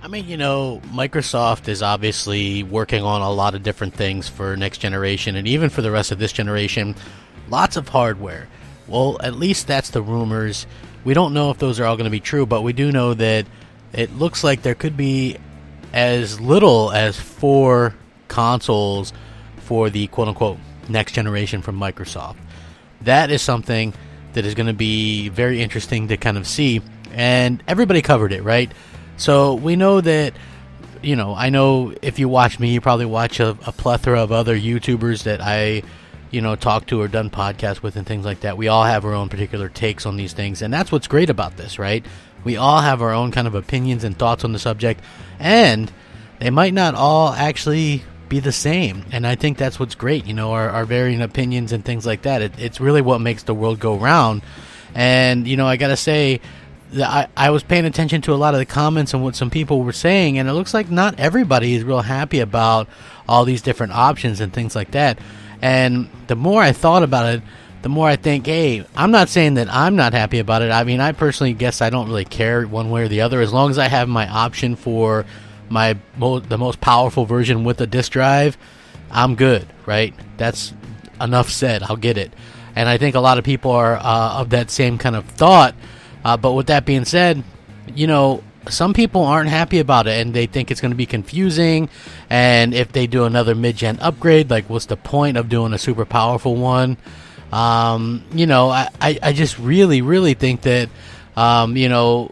I mean, Microsoft is obviously working on a lot of different things for next generation and even for the rest of this generation. Lots of hardware. Well, at least that's the rumors. We don't know if those are all going to be true, but we do know that it looks like there could be as little as 4 consoles for the quote-unquote next generation from Microsoft. That is something that is going to be very interesting to kind of see, and everybody covered it, right? So we know that, I know if you watch me, you probably watch a plethora of other YouTubers that I, talk to or done podcasts with and things like that. We all have our own particular takes on these things, and that's what's great about this, right? We all have our own kind of opinions and thoughts on the subject, and they might not all actually be the same, and I think that's what's great, our varying opinions and things like that. It's really what makes the world go round, and, I gotta say, I was paying attention to a lot of the comments and what some people were saying, and it looks like not everybody is real happy about all these different options and things like that. And the more I thought about it, the more I think, hey, I'm not saying that I'm not happy about it. I mean, I personally guess I don't really care one way or the other. As long as I have my option for the most powerful version with a disk drive, I'm good, right? That's enough said. I'll get it. And I think a lot of people are of that same kind of thought. But with that being said, some people aren't happy about it, and they think it's going to be confusing. And if they do another mid-gen upgrade, like, what's the point of doing a super powerful one? I just really, really think that, Microsoft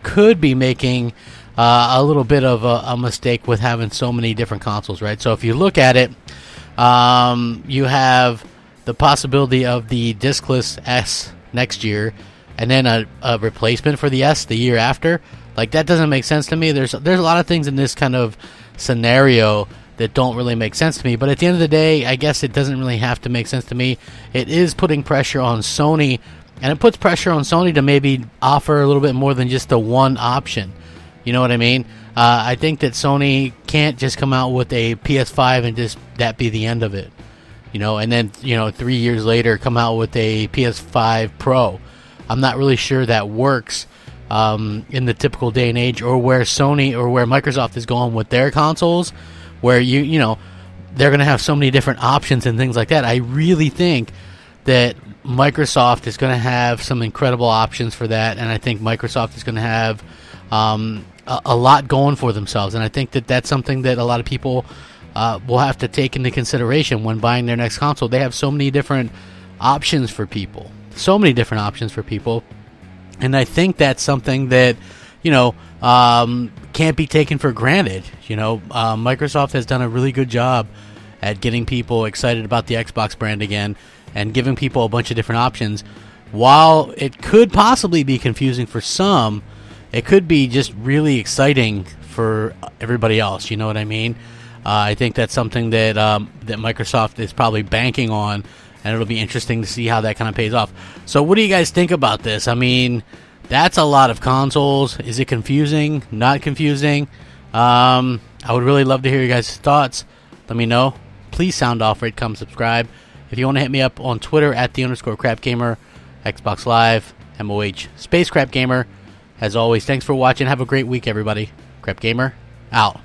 could be making a little bit of a mistake with having so many different consoles, right? So if you look at it, you have the possibility of the diskless S next year, and then a replacement for the S the year after. Like, that doesn't make sense to me. There's a lot of things in this kind of scenario that don't really make sense to me, but at the end of the day, I guess it doesn't really have to make sense to me. It is putting pressure on Sony, and it puts pressure on Sony to maybe offer a little bit more than just the one option. You know what I mean? I think that Sony can't just come out with a PS5 and just that be the end of it. And then, 3 years later come out with a PS5 Pro. I'm not really sure that works in the typical day and age, or where Sony or where Microsoft is going with their consoles, where they're going to have so many different options and things like that. I really think that Microsoft is going to have some incredible options for that, and I think Microsoft is going to have a lot going for themselves, and I think that that's something that a lot of people will have to take into consideration when buying their next console. They have so many different options for people. And I think that's something that, can't be taken for granted. Microsoft has done a really good job at getting people excited about the Xbox brand again and giving people a bunch of different options. While it could possibly be confusing for some, it could be just really exciting for everybody else. You know what I mean? I think that's something that that Microsoft is probably banking on, and it'll be interesting to see how that kind of pays off. So what do you guys think about this? I mean, that's a lot of consoles. Is it confusing? Not confusing? I would really love to hear your guys' thoughts. Let me know. Please sound off, rate, comment, subscribe. If you want to hit me up on Twitter at @_Crapgamer, Xbox Live, MOH Crapgamer. As always, thanks for watching. Have a great week, everybody. Crapgamer, out.